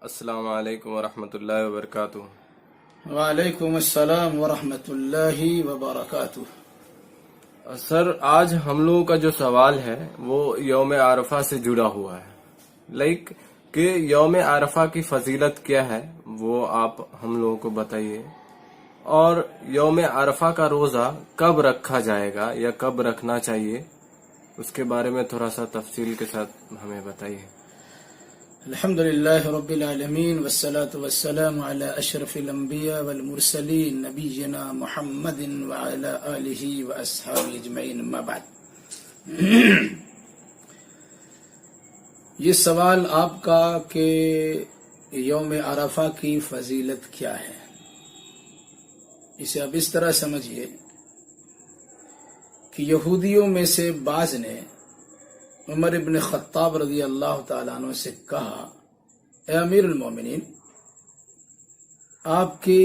السلام علیکم ورحمۃ اللہ وبرکاتہ۔ وعلیکم السلام ورحمۃ اللہ وبرکاتہ۔ سر، آج ہم لوگوں کا جو سوال ہے وہ یوم عرفہ سے جڑا ہوا ہے، کہ یوم عرفہ کی فضیلت کیا ہے وہ آپ ہم لوگوں کو بتائیے، اور یوم عرفہ کا روزہ کب رکھا جائے گا یا کب رکھنا چاہیے، اس کے بارے میں تھوڑا سا تفصیل کے ساتھ ہمیں بتائیے۔ الحمد للہ رب العالمین والصلاة والسلام علی اشرف الانبیاء والمرسلین نبینا محمد وعلی آلہ واصحابہ اجمعین، اما بعد۔ یہ سوال آپ کا کہ یوم عرفہ کی فضیلت کیا ہے، اسے اب اس طرح سمجھیے کہ یہودیوں میں سے بعض نے عمر ابن خطاب رضی اللہ تعالیٰ عنہ سے کہا، اے امیر المومنین، آپ کی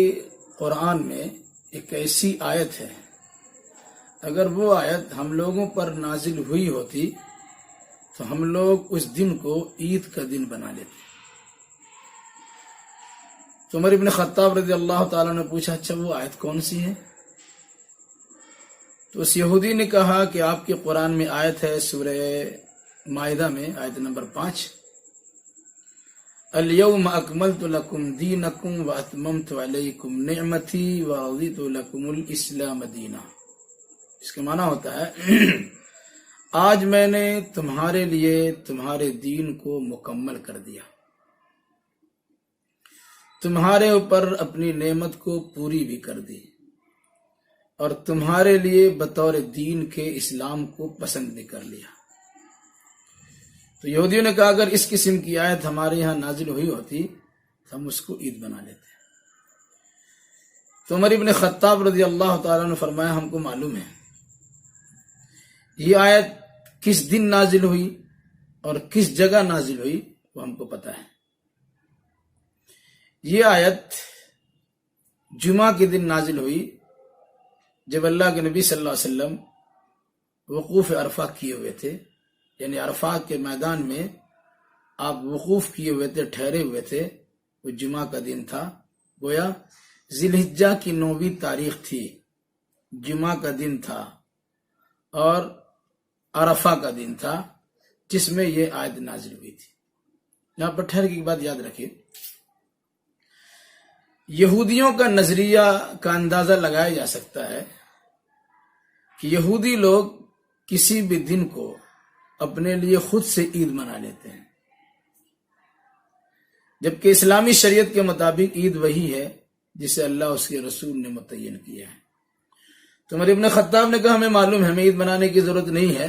قرآن میں ایک ایسی آیت ہے، اگر وہ آیت ہم لوگوں پر نازل ہوئی ہوتی تو ہم لوگ اس دن کو عید کا دن بنا لیتے۔ تو عمر ابن خطاب رضی اللہ تعالیٰ نے پوچھا، اچھا وہ آیت کون سی ہے؟ تو اس یہودی نے کہا کہ آپ کے قرآن میں آیت ہے سورہ مائدہ میں، آیت نمبر 5، اليوم اکملت لکم دینکم واتممت علیکم نعمتی ورضیت لکم الاسلام دینا۔ اس کا معنی ہوتا ہے آج میں نے تمہارے لیے تمہارے دین کو مکمل کر دیا، تمہارے اوپر اپنی نعمت کو پوری بھی کر دی، اور تمہارے لیے بطور دین کے اسلام کو پسند بھی کر لیا۔ تو یہودیوں نے کہا اگر اس قسم کی آیت ہمارے یہاں نازل ہوئی ہوتی تو ہم اس کو عید بنا لیتے۔ تو عمر ابن خطاب رضی اللہ تعالیٰ نے فرمایا، ہم کو معلوم ہے یہ آیت کس دن نازل ہوئی اور کس جگہ نازل ہوئی، وہ ہم کو پتا ہے۔ یہ آیت جمعہ کے دن نازل ہوئی، جب اللہ کے نبی صلی اللہ علیہ وسلم وقوف عرفہ کیے ہوئے تھے، یعنی عرفات کے میدان میں آپ وقوف کیے ہوئے تھے، ٹھہرے ہوئے تھے۔ وہ جمعہ کا دن تھا، گویا ذی الحجہ کی 9ویں تاریخ تھی، جمعہ کا دن تھا اور عرفہ کا دن تھا، جس میں یہ آیت نازل ہوئی تھی۔ یہاں پر ٹھہر کی بات یاد رکھیے، یہودیوں کا نظریہ کا اندازہ لگایا جا سکتا ہے کہ یہودی لوگ کسی بھی دن کو اپنے لیے خود سے عید منا لیتے ہیں، جبکہ اسلامی شریعت کے مطابق عید وہی ہے جسے اللہ اس کے رسول نے متعین کیا ہے۔ تو عمر ابن خطاب نے کہا ہمیں معلوم ہے، ہمیں عید منانے کی ضرورت نہیں ہے،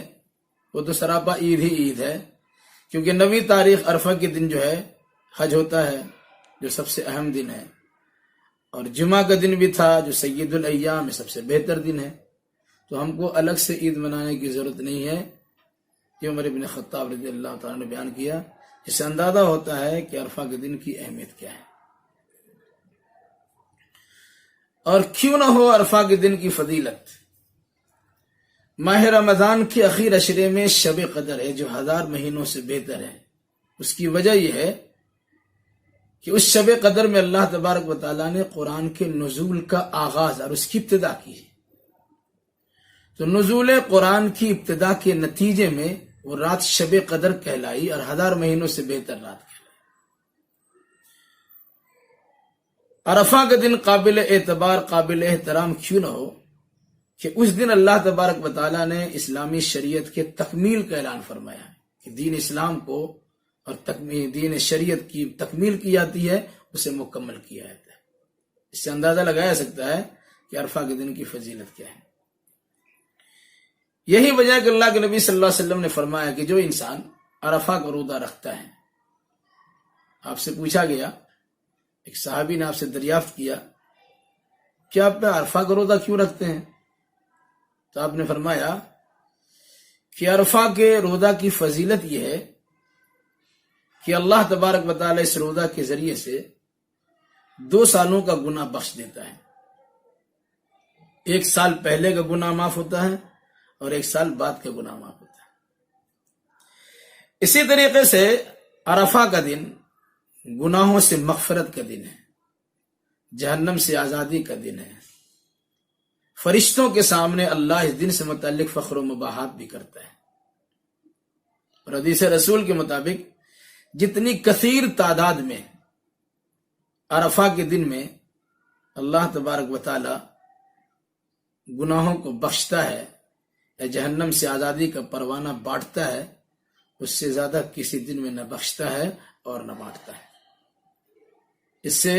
وہ تو سراپا عید ہی عید ہے، کیونکہ 9ویں تاریخ عرفہ کے دن جو ہے حج ہوتا ہے، جو سب سے اہم دن ہے، اور جمعہ کا دن بھی تھا جو سید الایام میں سب سے بہتر دن ہے، تو ہم کو الگ سے عید منانے کی ضرورت نہیں ہے۔ یہ عمر ابن خطاب رضی اللہ تعالیٰ نے بیان کیا، اس سے اندازہ ہوتا ہے کہ عرفہ کے دن کی اہمیت کیا ہے۔ اور کیوں نہ ہو عرفہ کے دن کی فضیلت، ماہ رمضان کے اخیر عشرے میں شب قدر ہے جو 1000 مہینوں سے بہتر ہے۔ اس کی وجہ یہ ہے کہ اس شب قدر میں اللہ تبارک و تعالیٰ نے قرآن کے نزول کا آغاز اور اس کی ابتدا کی ہے۔ تو نزول قرآن کی ابتدا کے نتیجے میں وہ رات شب قدر کہلائی اور 1000 مہینوں سے بہتر رات کہلائی۔ عرفہ کا دن قابل اعتبار، قابل احترام کیوں نہ ہو کہ اس دن اللہ تبارک و تعالیٰ نے اسلامی شریعت کے تکمیل کا اعلان فرمایا ہے کہ دین اسلام کو اور دین شریعت کی تکمیل کی جاتی ہے، اسے مکمل کیا جاتا ہے۔ اس سے اندازہ لگایا سکتا ہے کہ عرفہ کے دن کی فضیلت کیا ہے۔ یہی وجہ ہے کہ اللہ کے نبی صلی اللہ علیہ وسلم نے فرمایا کہ جو انسان عرفہ کا روزہ رکھتا ہے، آپ سے پوچھا گیا، ایک صحابی نے آپ سے دریافت کیا کہ آپ عرفہ کا روزہ کیوں رکھتے ہیں؟ تو آپ نے فرمایا کہ عرفہ کے روزہ کی فضیلت یہ ہے کہ اللہ تبارک و تعالی اس روزہ کے ذریعے سے 2 سالوں کا گناہ بخش دیتا ہے۔ 1 سال پہلے کا گناہ معاف ہوتا ہے اور 1 سال بعد کا گناہ معاف ہوتا ہے۔ اسی طریقے سے عرفہ کا دن گناہوں سے مغفرت کا دن ہے، جہنم سے آزادی کا دن ہے۔ فرشتوں کے سامنے اللہ اس دن سے متعلق فخر و مباحات بھی کرتا ہے۔ اور حدیث رسول کے مطابق جتنی کثیر تعداد میں عرفہ کے دن میں اللہ تبارک و تعالی گناہوں کو بخشتا ہے یا جہنم سے آزادی کا پروانہ بانٹتا ہے، اس سے زیادہ کسی دن میں نہ بخشتا ہے اور نہ بانٹتا ہے۔ اس سے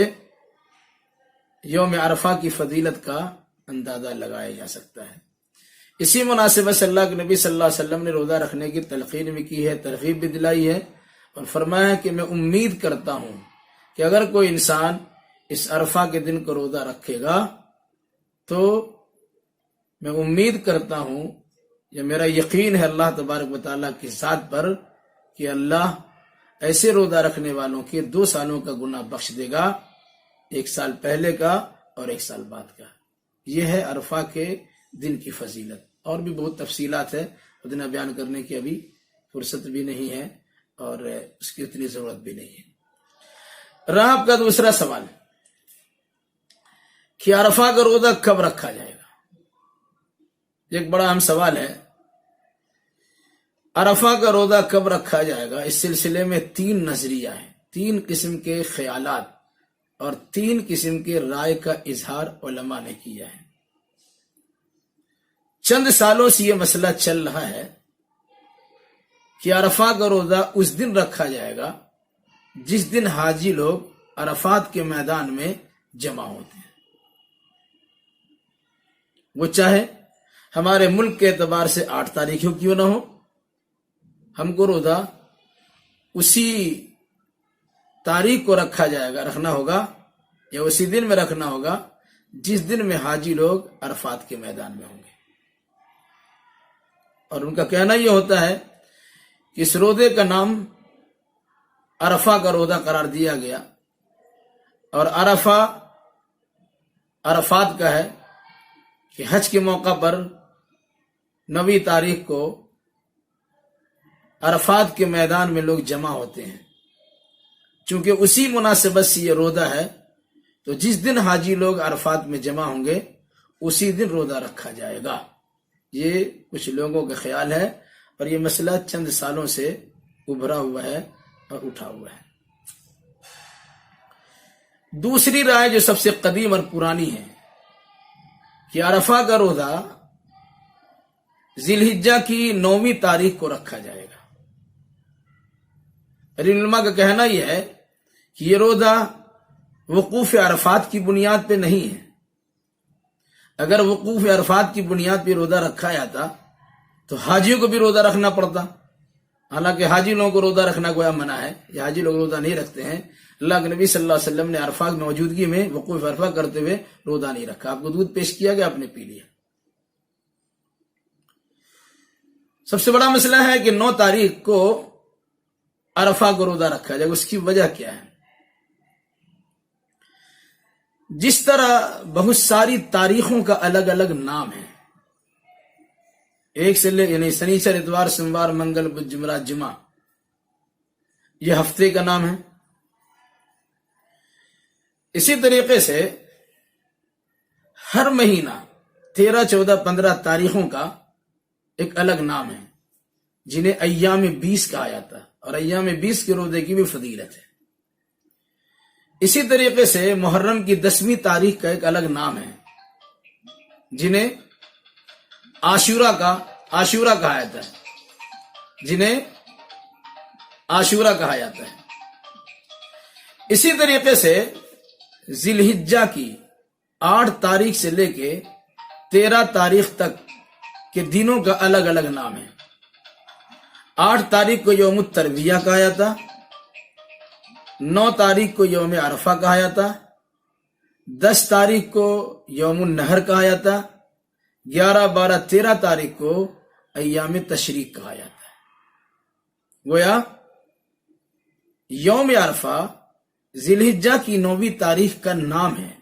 یوم عرفہ کی فضیلت کا اندازہ لگایا جا سکتا ہے۔ اسی مناسبت سے اللہ کے نبی صلی اللہ علیہ وسلم نے روزہ رکھنے کی تلقین بھی کی ہے، ترغیب بھی دلائی ہے، اور فرمایا کہ میں امید کرتا ہوں کہ اگر کوئی انسان اس عرفہ کے دن کو روزہ رکھے گا تو میں امید کرتا ہوں، یہ میرا یقین ہے اللہ تبارک و تعالیٰ کی ذات پر، کہ اللہ ایسے روزہ رکھنے والوں کے 2 سالوں کا گناہ بخش دے گا، 1 سال پہلے کا اور 1 سال بعد کا۔ یہ ہے عرفہ کے دن کی فضیلت۔ اور بھی بہت تفصیلات ہے، اتنا بیان کرنے کی ابھی فرصت بھی نہیں ہے اور اس کی اتنی ضرورت بھی نہیں ہے۔ رہا آپ کا دوسرا سوال کہ عرفہ کا روزہ کب رکھا جائے گا، ایک بڑا اہم سوال ہے۔ عرفہ کا روزہ کب رکھا جائے گا، اس سلسلے میں 3 نظریہ ہیں، 3 قسم کے خیالات اور 3 قسم کے رائے کا اظہار علماء نے کیا ہے۔ چند سالوں سے یہ مسئلہ چل رہا ہے کہ عرفہ کا روزہ اس دن رکھا جائے گا جس دن حاجی لوگ عرفات کے میدان میں جمع ہوتے ہیں، وہ چاہے ہمارے ملک کے اعتبار سے 8 تاریخ کیوں نہ ہو، ہم کو روزہ اسی تاریخ کو رکھنا ہوگا یا اسی دن میں رکھنا ہوگا جس دن میں حاجی لوگ عرفات کے میدان میں ہوں گے۔ اور ان کا کہنا یہ ہوتا ہے کہ اس روزے کا نام عرفہ کا روزہ قرار دیا گیا، اور عرفہ عرفات کا ہے کہ حج کے موقع پر 9 تاریخ کو عرفات کے میدان میں لوگ جمع ہوتے ہیں۔ چونکہ اسی مناسبت سے یہ روزہ ہے تو جس دن حاجی لوگ عرفات میں جمع ہوں گے اسی دن روزہ رکھا جائے گا۔ یہ کچھ لوگوں کا خیال ہے اور یہ مسئلہ چند سالوں سے ابھرا ہوا ہے اور اٹھا ہوا ہے۔ دوسری رائے جو سب سے قدیم اور پرانی ہے کہ عرفہ کا روزہ ذی الحجہ کی 9 تاریخ کو رکھا جائے گا۔ علماء کا کہنا یہ ہے کہ یہ روزہ وقوف عرفات کی بنیاد پہ نہیں ہے۔ اگر وقوف عرفات کی بنیاد پہ روزہ رکھا جاتا تو حاجیوں کو بھی روزہ رکھنا پڑتا، حالانکہ حاجی لوگوں کو روزہ رکھنا گویا منع ہے، یہ حاجی لوگ روزہ نہیں رکھتے ہیں۔ اللہ کے نبی صلی اللہ علیہ وسلم نے عرفات کی موجودگی میں وقوف عرفہ کرتے ہوئے روزہ نہیں رکھا، آپ کو دودھ پیش کیا گیا، آپ نے پی لیا۔ سب سے بڑا مسئلہ ہے کہ 9 تاریخ کو عرفہ کو روزہ رکھا جائے، اس کی وجہ کیا ہے؟ جس طرح بہت ساری تاریخوں کا الگ الگ نام ہے، ایک سے یعنی سنیچر، اتوار، سوموار، منگل، بدھ، جمعرات، جمعہ، یہ ہفتے کا نام ہے۔ اسی طریقے سے ہر مہینہ 13، 14، 15 تاریخوں کا ایک الگ نام ہے جنہیں ایام 20 کہا جاتا ہے، اور ایام 20 کے روزے کی بھی فضیلت ہے۔ اسی طریقے سے محرم کی 10ویں تاریخ کا ایک الگ نام ہے جنہیں عاشورہ کہا جاتا ہے، اسی طریقے سے ذی الحجہ کی 8 تاریخ سے لے کے 13 تاریخ تک کے دنوں کا الگ الگ نام ہے۔ 8 تاریخ کو یوم الترویہ کہا جاتا، 9 تاریخ کو یوم عرفہ کہا جاتا، 10 تاریخ کو یوم النحر کہا جاتا، 11، 12، 13 تاریخ کو ایام تشریق کہا جاتا ہے۔ گویا یوم عرفہ ذی الحجہ کی 9ویں تاریخ کا نام ہے۔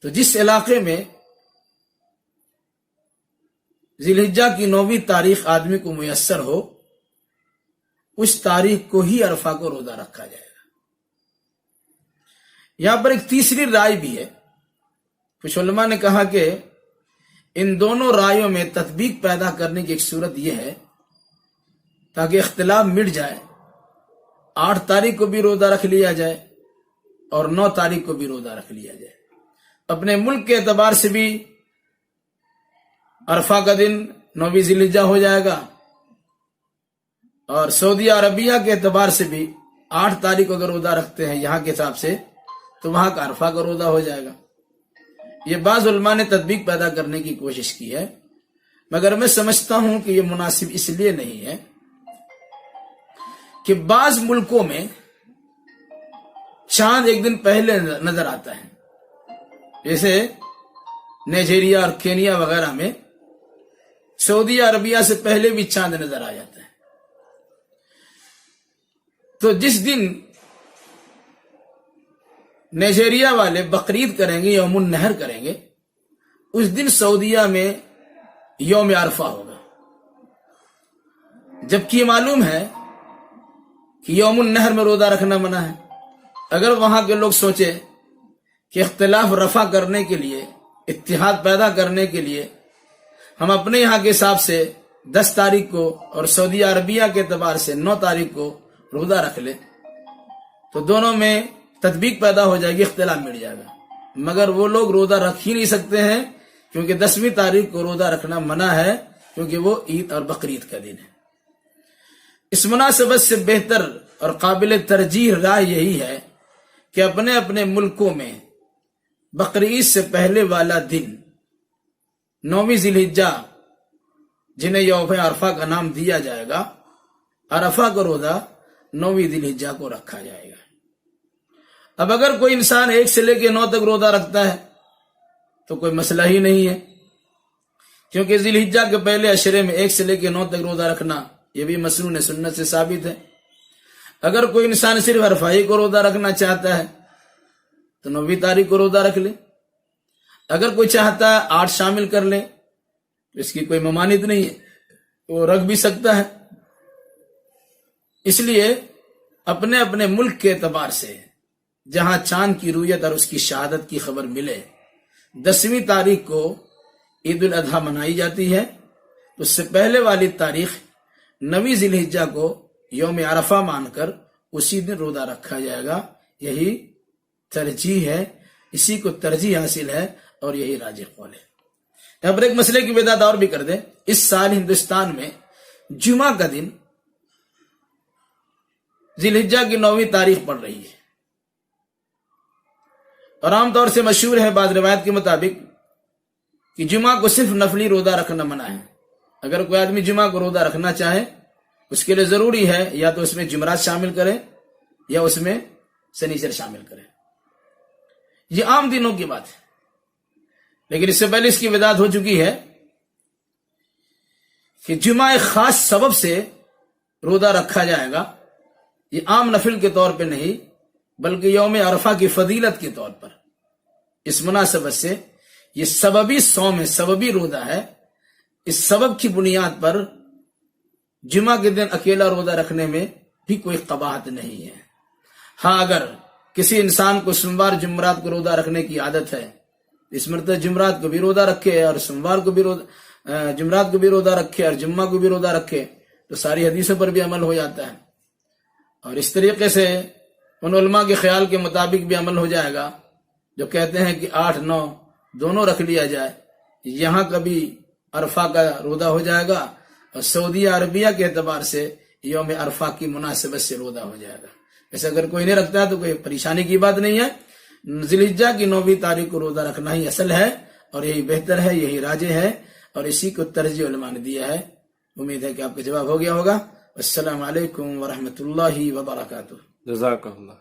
تو جس علاقے میں ذی الحجہ کی 9ویں تاریخ آدمی کو میسر ہو اس تاریخ کو ہی عرفہ کو روزہ رکھا جائے گا۔ یہاں پر ایک تیسری رائے بھی ہے، کچھ علماء نے کہا کہ ان دونوں رائیوں میں تطبیق پیدا کرنے کی ایک صورت یہ ہے تاکہ اختلاف مٹ جائے، 8 تاریخ کو بھی روزہ رکھ لیا جائے اور 9 تاریخ کو بھی روزہ رکھ لیا جائے۔ اپنے ملک کے اعتبار سے بھی عرفہ کا دن 9 ذی الحجہ ہو جائے گا، اور سعودی عربیہ کے اعتبار سے بھی 8 تاریخ کو اگر روزہ رکھتے ہیں یہاں کے حساب سے تو وہاں کا عرفہ کا روزہ ہو جائے گا۔ یہ بعض علماء نے تطبیق پیدا کرنے کی کوشش کی ہے، مگر میں سمجھتا ہوں کہ یہ مناسب اس لیے نہیں ہے کہ بعض ملکوں میں چاند ایک دن پہلے نظر آتا ہے، جیسے نائجیریا اور کینیا وغیرہ میں سعودی عربیہ سے پہلے بھی چاند نظر آ جاتا ہے۔ تو جس دن نائجیریا والے بقرعید کریں گے، یوم النحر کریں گے، اس دن سعودیہ میں یوم عرفہ ہوگا، جبکہ معلوم ہے کہ یوم النحر میں روزہ رکھنا منع ہے۔ اگر وہاں کے لوگ سوچے کہ اختلاف رفع کرنے کے لیے، اتحاد پیدا کرنے کے لیے ہم اپنے یہاں کے حساب سے 10 تاریخ کو اور سعودی عربیہ کے اعتبار سے 9 تاریخ کو روزہ رکھ لے تو دونوں میں تطبیق پیدا ہو جائے گی، اختلاف مٹ جائے گا۔ مگر وہ لوگ روزہ رکھ ہی نہیں سکتے ہیں، کیونکہ 10ویں تاریخ کو روزہ رکھنا منع ہے، کیونکہ وہ عید اور بقرعید کا دن ہے۔ اس مناسبت سے بہتر اور قابل ترجیح رائے یہی ہے کہ اپنے اپنے ملکوں میں بقرعید سے پہلے والا دن 9 ذی الحجہ، جنہیں یوم عرفہ کا نام دیا جائے گا، عرفہ کا روزہ 9 ذی الحجہ کو رکھا جائے گا۔ اب اگر کوئی انسان 1 سے لے کے 9 تک روزہ رکھتا ہے تو کوئی مسئلہ ہی نہیں ہے، کیونکہ ذی الحجہ کے پہلے عشرے میں 1 سے لے کے 9 تک روزہ رکھنا یہ بھی مسنون سنت سے ثابت ہے۔ اگر کوئی انسان صرف عرفہ ہی کو روزہ رکھنا چاہتا ہے تو 9 تاریخ کو روزہ رکھ لے، اگر کوئی چاہتا ہے 8 شامل کر لے تو اس کی کوئی ممانعت نہیں ہے، وہ رکھ بھی سکتا ہے۔ اس لیے اپنے اپنے ملک کے اعتبار سے جہاں چاند کی رویت اور اس کی شہادت کی خبر ملے، 10ویں تاریخ کو عید الاضحیٰ منائی جاتی ہے، تو اس سے پہلے والی تاریخ 9 ذی الحجہ کو یوم عرفہ مان کر اسی دن روزہ رکھا جائے گا۔ یہی ترجیح ہے، اسی کو ترجیح حاصل ہے اور یہی راجح قول ہے۔ یہاں پر ایک مسئلے کی وضاحت اور بھی کر دیں، اس سال ہندوستان میں جمعہ کا دن ذی الحجہ کی 9ویں تاریخ پڑ رہی ہے، اور عام طور سے مشہور ہے بعض روایت کے مطابق کہ جمعہ کو صرف نفلی روزہ رکھنا منع ہے۔ اگر کوئی آدمی جمعہ کو روزہ رکھنا چاہے اس کے لیے ضروری ہے یا تو اس میں جمعرات شامل کرے یا اس میں سنیچر شامل کرے۔ یہ عام دنوں کی بات ہے، لیکن اس سے پہلے اس کی وضاحت ہو چکی ہے کہ جمعہ ایک خاص سبب سے روزہ رکھا جائے گا، یہ عام نفل کے طور پہ نہیں بلکہ یوم عرفہ کی فضیلت کے طور پر۔ اس مناسبت سے یہ سببی صوم ہے، سببی روزہ ہے، اس سبب کی بنیاد پر جمعہ کے دن اکیلا روزہ رکھنے میں بھی کوئی قباحت نہیں ہے۔ ہاں اگر کسی انسان کو سوموار جمعرات کو روزہ رکھنے کی عادت ہے، اس مرتبہ جمعرات کو بھی روزہ رکھے اور سوموار کو بھی جمعرات کو بھی روزہ رکھے اور جمعہ کو بھی روزہ رکھے تو ساری حدیثوں پر بھی عمل ہو جاتا ہے، اور اس طریقے سے ان علماء کے خیال کے مطابق بھی عمل ہو جائے گا جو کہتے ہیں کہ 8 9 دونوں رکھ لیا جائے۔ یہاں کبھی عرفہ کا روزہ ہو جائے گا اور سعودی عربیہ کے اعتبار سے یوم عرفہ کی مناسبت سے روزہ ہو جائے گا۔ ایسے اگر کوئی نہیں رکھتا ہے تو کوئی پریشانی کی بات نہیں ہے، ذی الحجہ کی 9ویں تاریخ کو روزہ رکھنا ہی اصل ہے اور یہی بہتر ہے، یہی راجح ہے، اور اسی کو ترجیح علماء نے دیا ہے۔ امید ہے کہ آپ کا جواب ہو گیا ہوگا۔ السلام علیکم ورحمۃ اللہ وبرکاتہ۔ جزاک اللہ۔